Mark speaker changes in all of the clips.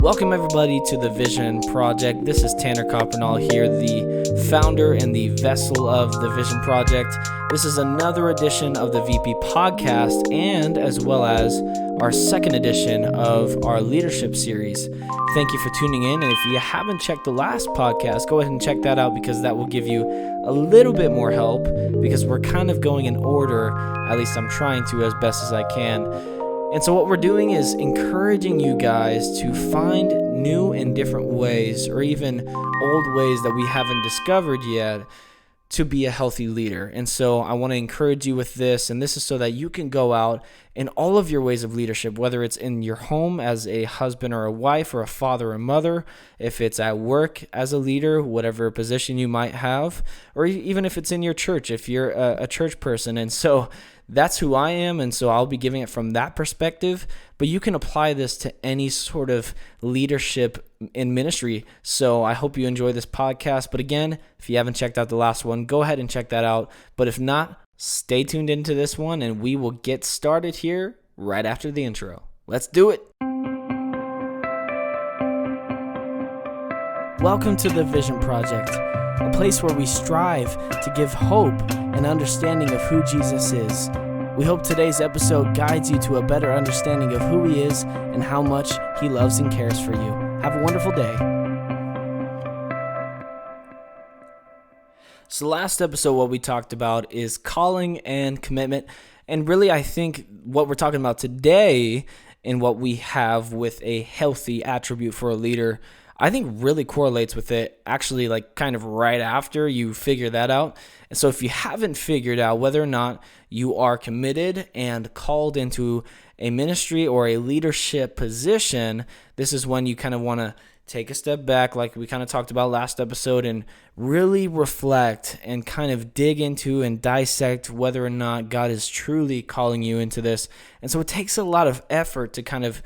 Speaker 1: Welcome everybody to the Vision Project. This is Tanner Coppernall here, the founder and the vessel of the Vision Project. This is another edition of the VP podcast and as well as our second edition of our leadership series. Thank you for tuning in, and if you haven't checked the last podcast, go ahead and check that out because that will give you a little bit more help because we're kind of going in order, at least I'm trying to as best as I can. And so what we're doing is encouraging you guys to find new and different ways, or even old ways that we haven't discovered yet, to be a healthy leader. And so I want to encourage you with this, and this is so that you can go out in all of your ways of leadership, whether it's in your home as a husband or a wife or a father or mother, if it's at work as a leader, whatever position you might have, or even if it's in your church, if you're a church person. And so that's who I am, and so I'll be giving it from that perspective, but you can apply this to any sort of leadership in ministry. So I hope you enjoy this podcast, but again, if you haven't checked out the last one, go ahead and check that out. But if not, stay tuned into this one, and we will get started here right after the intro. Let's do it. Welcome to the Vision Project, a place where we strive to give hope and understanding of who Jesus is. We hope today's episode guides you to a better understanding of who he is and how much he loves and cares for you. Have a wonderful day. So last episode, what we talked about is calling and commitment. And really, I think what we're talking about today and what we have with a healthy attribute for a leader, I think really correlates with it actually like kind of right after you figure that out. And so if you haven't figured out whether or not you are committed and called into a ministry or a leadership position, this is when you kind of want to take a step back, like we kind of talked about last episode, and really reflect and kind of dig into and dissect whether or not God is truly calling you into this. And so it takes a lot of effort to kind of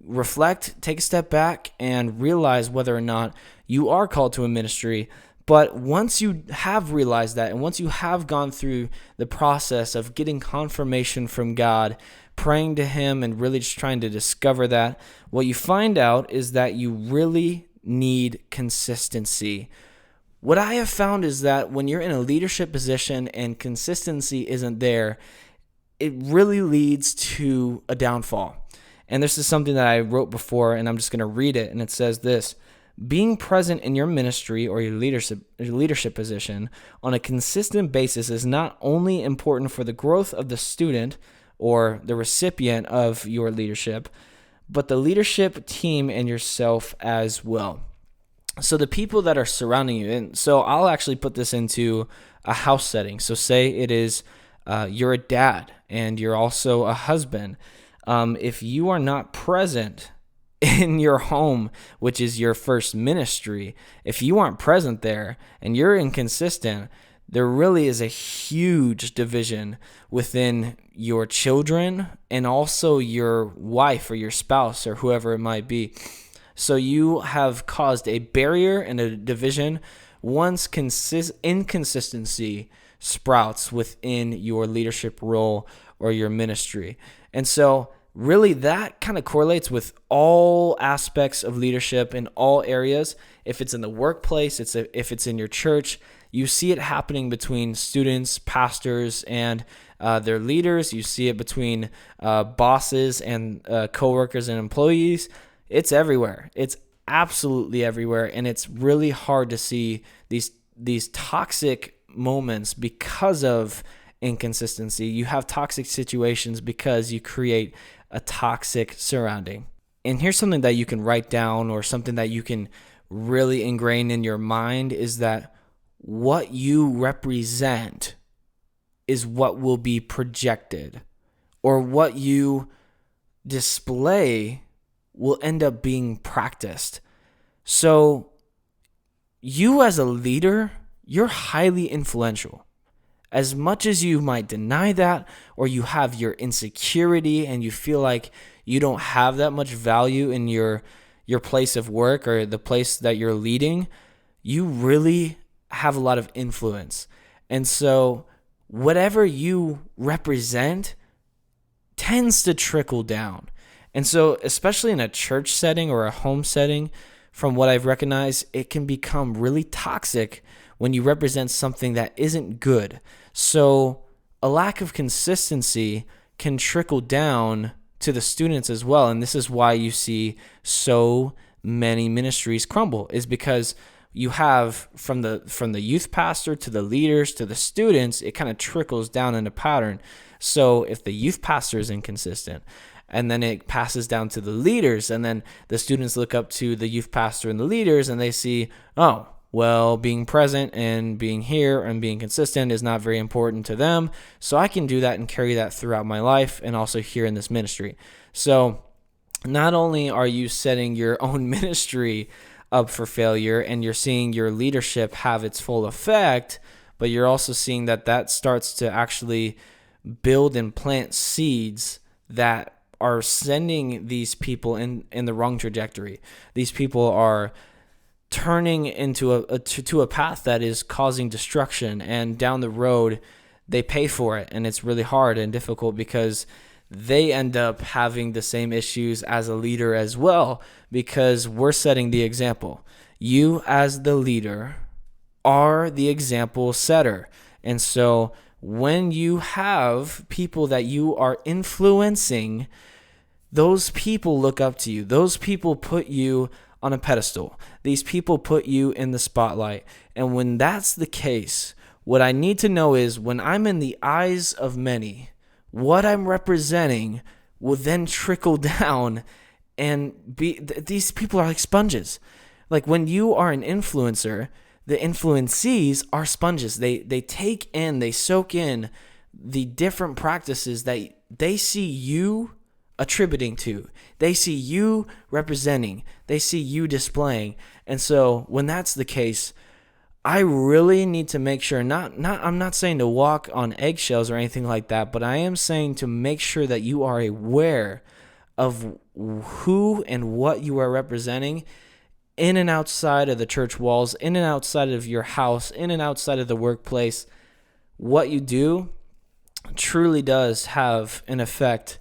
Speaker 1: reflect, take a step back, and realize whether or not you are called to a ministry. But once you have realized that, and once you have gone through the process of getting confirmation from God, praying to him, and really just trying to discover that, what you find out is that you really need consistency. What I have found is that when you're in a leadership position and consistency isn't there, it really leads to a downfall. And this is something that I wrote before, and I'm just going to read it. And it says this: being present in your ministry or your leadership position on a consistent basis is not only important for the growth of the student or the recipient of your leadership, but the leadership team and yourself as well. So the people that are surrounding you, and so I'll actually put this into a house setting. So say it is you're a dad and you're also a husband. If you are not present in your home, which is your first ministry, if you aren't present there and you're inconsistent, there really is a huge division within your children and also your wife or your spouse or whoever it might be. So you have caused a barrier and a division once inconsistency sprouts within your leadership role or your ministry. And so really, that kind of correlates with all aspects of leadership in all areas. If it's in the workplace, if it's in your church, you see it happening between students, pastors, and their leaders. You see it between bosses and coworkers and employees. It's everywhere. It's absolutely everywhere, and it's really hard to see these toxic moments because of inconsistency. You have toxic situations because you create a toxic surrounding. And here's something that you can write down, or something that you can really ingrain in your mind, is that what you represent is what will be projected, or what you display will end up being practiced. So you as a leader, you're highly influential. As much as you might deny that, or you have your insecurity and you feel like you don't have that much value in your place of work or the place that you're leading, you really have a lot of influence. And so whatever you represent tends to trickle down. And so, especially in a church setting or a home setting, from what I've recognized, it can become really toxic when you represent something that isn't good. So, a lack of consistency can trickle down to the students as well. And this is why you see so many ministries crumble, is because you have from the youth pastor to the leaders to the students, it kind of trickles down in a pattern. So if the youth pastor is inconsistent, and then it passes down to the leaders, and then the students look up to the youth pastor and the leaders, and they see, oh, well, being present and being here and being consistent is not very important to them, so I can do that and carry that throughout my life and also here in this ministry. So not only are you setting your own ministry up for failure and you're seeing your leadership have its full effect, but you're also seeing that starts to actually build and plant seeds that are sending these people in the wrong trajectory. These people are turning into a path that is causing destruction, and down the road they pay for it, and it's really hard and difficult because they end up having the same issues as a leader as well, because we're setting the example. You as the leader are the example setter. And so when you have people that you are influencing, those people look up to you. Those people put you on a pedestal. These people put you in the spotlight. And when that's the case, what I need to know is when I'm in the eyes of many, what I'm representing will then trickle down and be, these people are like sponges. Like when you are an influencer, the influencees are sponges. They take in, they soak in the different practices that they see you attributing to. They see you representing. They see you displaying. And so when that's the case, I really need to make sure, I'm not saying to walk on eggshells or anything like that, but I am saying to make sure that you are aware of who and what you are representing in and outside of the church walls, in and outside of your house, in and outside of the workplace. What you do truly does have an effect.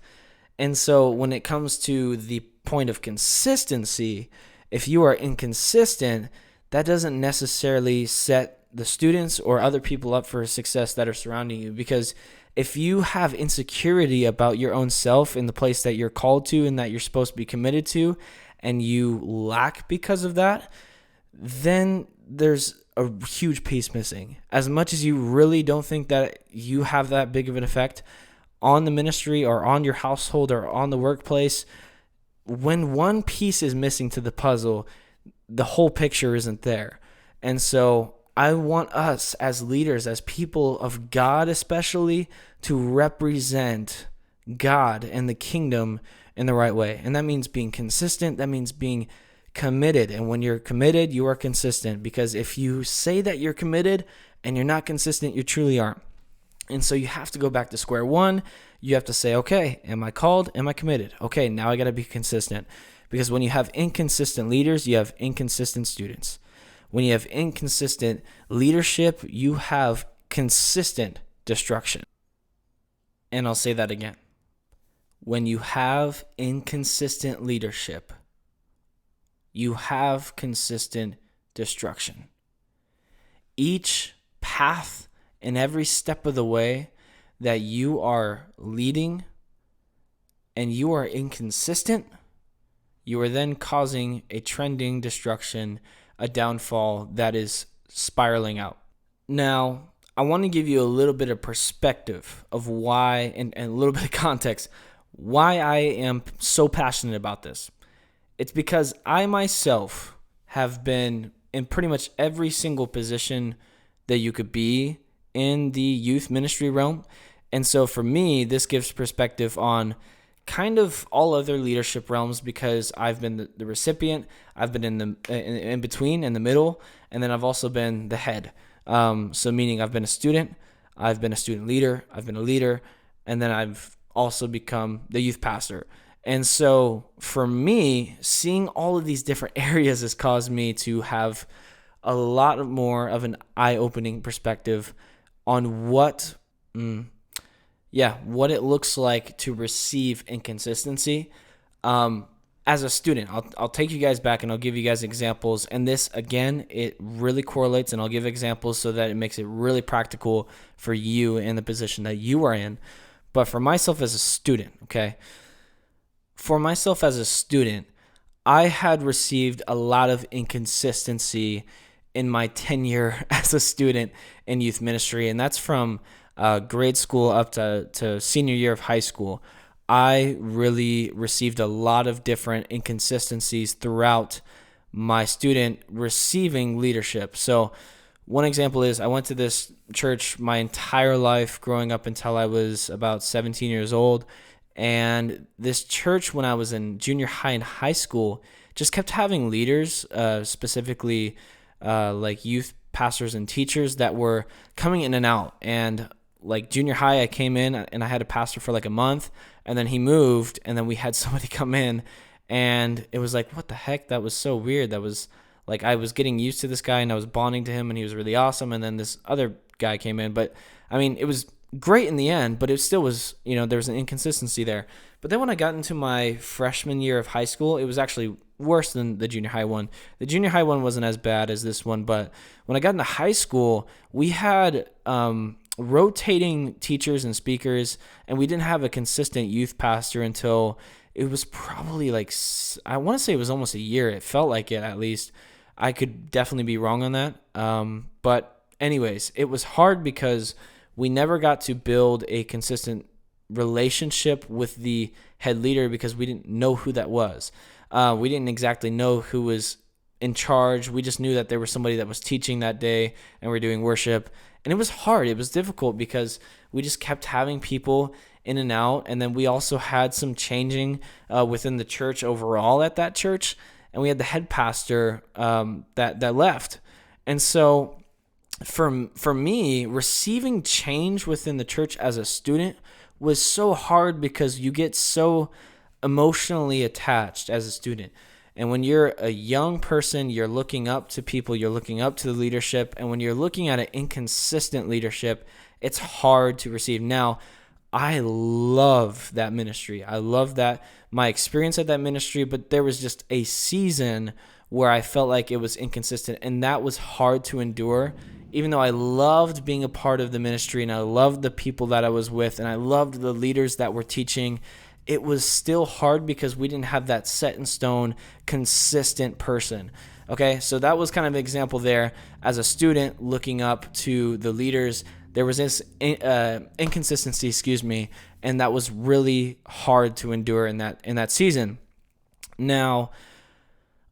Speaker 1: And so when it comes to the point of consistency, if you are inconsistent, that doesn't necessarily set the students or other people up for success that are surrounding you. Because if you have insecurity about your own self in the place that you're called to and that you're supposed to be committed to, and you lack because of that, then there's a huge piece missing. As much as you really don't think that you have that big of an effect on the ministry or on your household or on the workplace, when one piece is missing to the puzzle, the whole picture isn't there. And so I want us as leaders, as people of God especially, to represent God and the kingdom in the right way. And that means being consistent. That means being committed. And when you're committed, you are consistent. Because if you say that you're committed and you're not consistent, you truly aren't. And so you have to go back to square one. You have to say, okay, am I called? Am I committed? Okay, now I got to be consistent. Because when you have inconsistent leaders, you have inconsistent students. When you have inconsistent leadership, you have consistent destruction. And I'll say that again. When you have inconsistent leadership, you have consistent destruction. Each path and every step of the way that you are leading and you are inconsistent, you are then causing a trending destruction, a downfall that is spiraling out. Now, I want to give you a little bit of perspective of why, and a little bit of context, why I am so passionate about this. It's because I myself have been in pretty much every single position that you could be in the youth ministry realm. And so for me, this gives perspective on kind of all other leadership realms, because I've been the recipient, I've been in between, in the middle, and then I've also been the head. So meaning I've been a student, I've been a student leader, I've been a leader, and then I've also become the youth pastor. And so for me, seeing all of these different areas has caused me to have a lot more of an eye-opening perspective on what it looks like to receive inconsistency. As a student, I'll take you guys back and I'll give you guys examples. And this, again, it really correlates, and I'll give examples so that it makes it really practical for you in the position that you are in. But for myself as a student, okay? For myself as a student, I had received a lot of inconsistency in my tenure as a student in youth ministry, and that's from grade school up to senior year of high school. I really received a lot of different inconsistencies throughout my student receiving leadership. So one example is I went to this church my entire life growing up until I was about 17 years old. And this church, when I was in junior high and high school, just kept having leaders, specifically like youth pastors and teachers that were coming in and out. And like junior high, I came in and I had a pastor for like a month, and then he moved, and then we had somebody come in, and it was like, what the heck? That was so weird. That was like, I was getting used to this guy and I was bonding to him and he was really awesome. And then this other guy came in, but I mean, it was great in the end, but it still was, there was an inconsistency there. But then when I got into my freshman year of high school, it was actually worse than the junior high one. The junior high one wasn't as bad as this one, but when I got into high school, we had rotating teachers and speakers, and we didn't have a consistent youth pastor until it was probably like, I want to say it was almost a year. It felt like it, at least. I could definitely be wrong on that. But anyways, it was hard because we never got to build a consistent relationship with the head leader because we didn't know who that was. We didn't exactly know who was in charge. We just knew that there was somebody that was teaching that day and we're doing worship. And it was hard. It was difficult because we just kept having people in and out. And then we also had some changing within the church overall at that church. And we had the head pastor that left. And so for me, receiving change within the church as a student was so hard because you get so emotionally attached as a student. And when you're a young person, you're looking up to people, you're looking up to the leadership. And when you're looking at an inconsistent leadership, it's hard to receive. Now, I love that ministry. I love that my experience at that ministry, but there was just a season where I felt like it was inconsistent, and that was hard to endure. Even though I loved being a part of the ministry and I loved the people that I was with and I loved the leaders that were teaching, it was still hard because we didn't have that set in stone, consistent person. Okay, so that was kind of an example there. As a student looking up to the leaders, there was this inconsistency, and that was really hard to endure in that season. Now,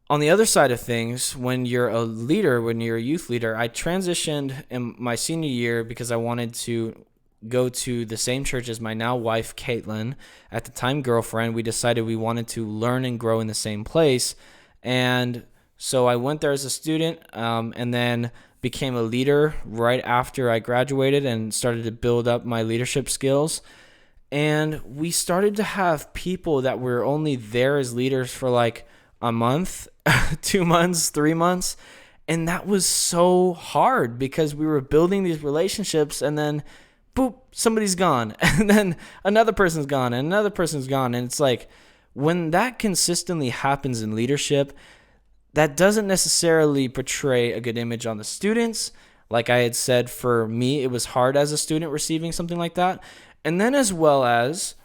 Speaker 1: on the other side of things, when you're a leader, when you're a youth leader, I transitioned in my senior year because I wanted to go to the same church as my now wife, Caitlin, at the time girlfriend. We decided we wanted to learn and grow in the same place. And so I went there as a student and then became a leader right after I graduated and started to build up my leadership skills. And we started to have people that were only there as leaders for like a month, 2 months, 3 months. And that was so hard because we were building these relationships and then boop, somebody's gone. And then another person's gone and another person's gone. And it's like when that consistently happens in leadership, that doesn't necessarily portray a good image on the students. Like I had said, for me, it was hard as a student receiving something like that. And then as well as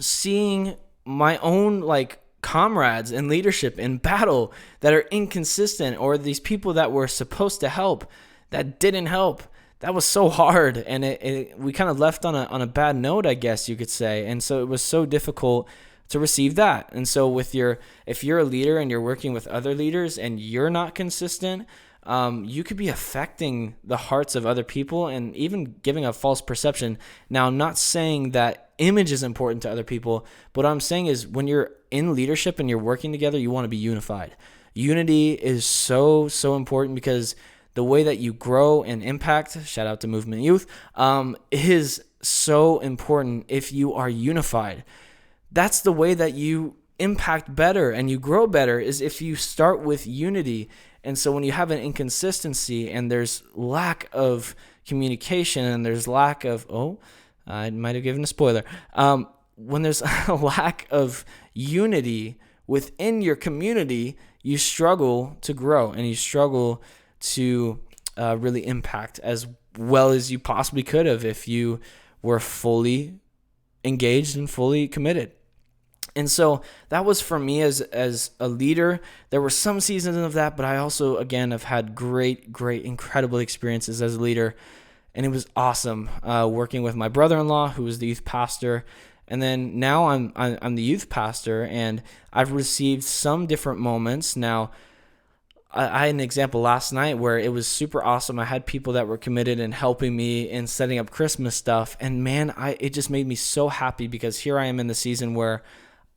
Speaker 1: seeing my own like comrades in leadership in battle that are inconsistent, or these people that were supposed to help that didn't help. That was so hard, and we kind of left on a bad note, I guess you could say. And so it was so difficult to receive that. And so if you're a leader and you're working with other leaders and you're not consistent, you could be affecting the hearts of other people and even giving a false perception. Now, I'm not saying that image is important to other people, but what I'm saying is when you're in leadership and you're working together, you want to be unified. Unity is so, so important because the way that you grow and impact, shout out to Movement Youth, is so important if you are unified. That's the way that you impact better and you grow better, is if you start with unity. And so when you have an inconsistency and there's lack of communication and there's lack of, I might have given a spoiler. When there's a lack of unity within your community, you struggle to grow and you struggle to really impact as well as you possibly could have if you were fully engaged and fully committed. And so that was for me as a leader. There were some seasons of that, but I also, again, have had great, incredible experiences as a leader. And it was awesome working with my brother-in-law, who was the youth pastor. And then now I'm the youth pastor, and I've received some different moments. Now, I had an example last night where it was super awesome. I had people that were committed and helping me in setting up Christmas stuff. And man, it just made me so happy because here I am in the season where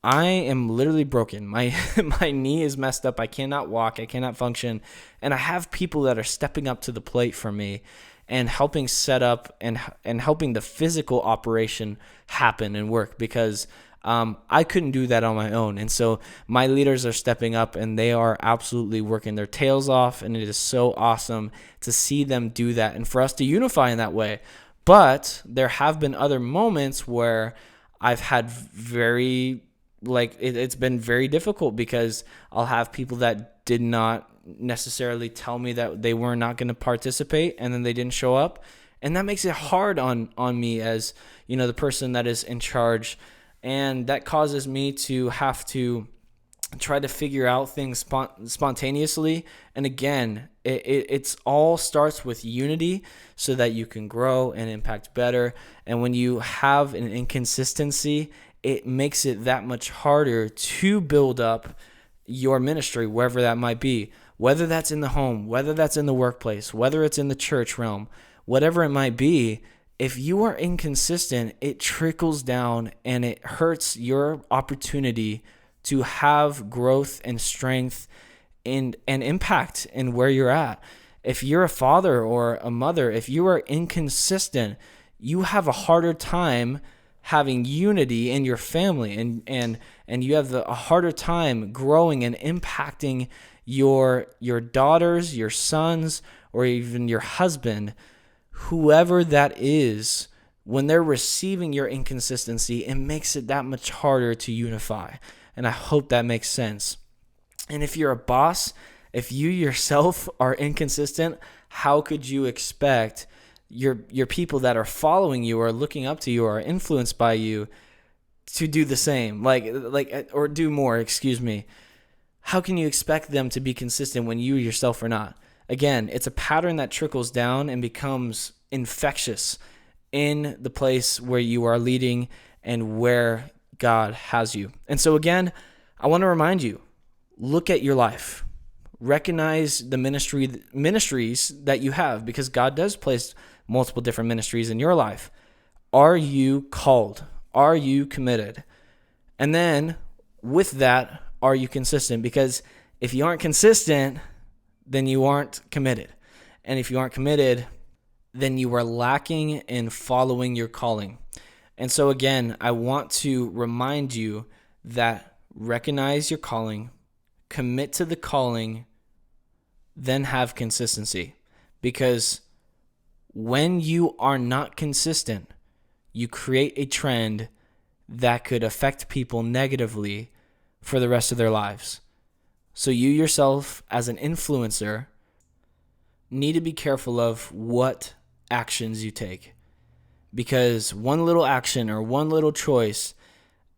Speaker 1: I am literally broken. My knee is messed up. I cannot walk. I cannot function. And I have people that are stepping up to the plate for me and helping set up and helping the physical operation happen and work because I couldn't do that on my own. And so my leaders are stepping up and they are absolutely working their tails off. And it is so awesome to see them do that and for us to unify in that way. But there have been other moments where I've had it's been very difficult because I'll have people that did not necessarily tell me that they were not going to participate and then they didn't show up. And that makes it hard on me as, the person that is in charge. And that causes me to have to try to figure out things spontaneously. And again, it's all starts with unity so that you can grow and impact better. And when you have an inconsistency, it makes it that much harder to build up your ministry, wherever that might be, whether that's in the home, whether that's in the workplace, whether it's in the church realm, whatever it might be. If you are inconsistent, it trickles down and it hurts your opportunity to have growth and strength and impact in where you're at. If you're a father or a mother, if you are inconsistent, you have a harder time having unity in your family and you have a harder time growing and impacting your daughters, your sons, or even your husband. Whoever that is, when they're receiving your inconsistency, it makes it that much harder to unify. And I hope that makes sense. And if you're a boss, if you yourself are inconsistent, how could you expect your people that are following you or looking up to you or are influenced by you to do the same, or do more, excuse me. How can you expect them to be consistent when you yourself are not? Again, it's a pattern that trickles down and becomes infectious in the place where you are leading and where God has you. And so again, I want to remind you, look at your life. Recognize the ministries that you have because God does place multiple different ministries in your life. Are you called? Are you committed? And then with that, are you consistent? Because if you aren't consistent, then you aren't committed. And if you aren't committed, then you are lacking in following your calling. And so again, I want to remind you that recognize your calling, commit to the calling, then have consistency. Because when you are not consistent, you create a trend that could affect people negatively for the rest of their lives. So you yourself, as an influencer, need to be careful of what actions you take. Because one little action or one little choice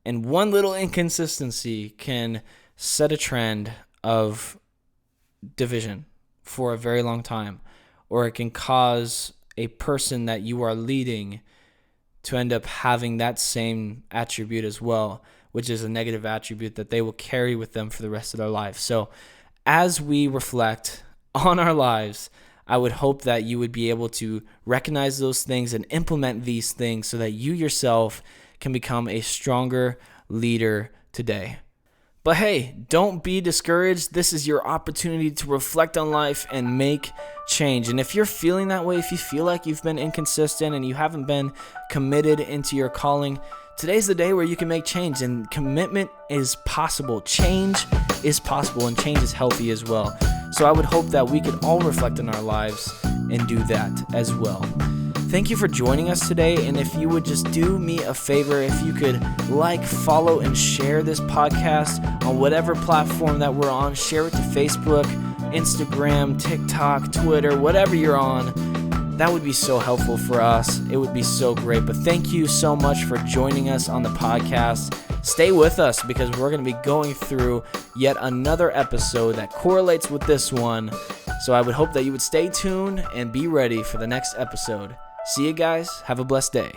Speaker 1: and one little inconsistency can set a trend of division for a very long time. Or it can cause a person that you are leading to end up having that same attribute as well, which is a negative attribute that they will carry with them for the rest of their life. So as we reflect on our lives, I would hope that you would be able to recognize those things and implement these things so that you yourself can become a stronger leader today. But hey, don't be discouraged. This is your opportunity to reflect on life and make change. And if you're feeling that way, if you feel like you've been inconsistent and you haven't been committed into your calling, today's the day where you can make change, and commitment is possible. Change is possible, and change is healthy as well. So I would hope that we could all reflect on our lives and do that as well. Thank you for joining us today, and if you would just do me a favor, if you could like, follow, and share this podcast on whatever platform that we're on. Share it to Facebook, Instagram, TikTok, Twitter, whatever you're on. That would be so helpful for us. It would be so great. But thank you so much for joining us on the podcast. Stay with us because we're going to be going through yet another episode that correlates with this one. So I would hope that you would stay tuned and be ready for the next episode. See you guys. Have a blessed day.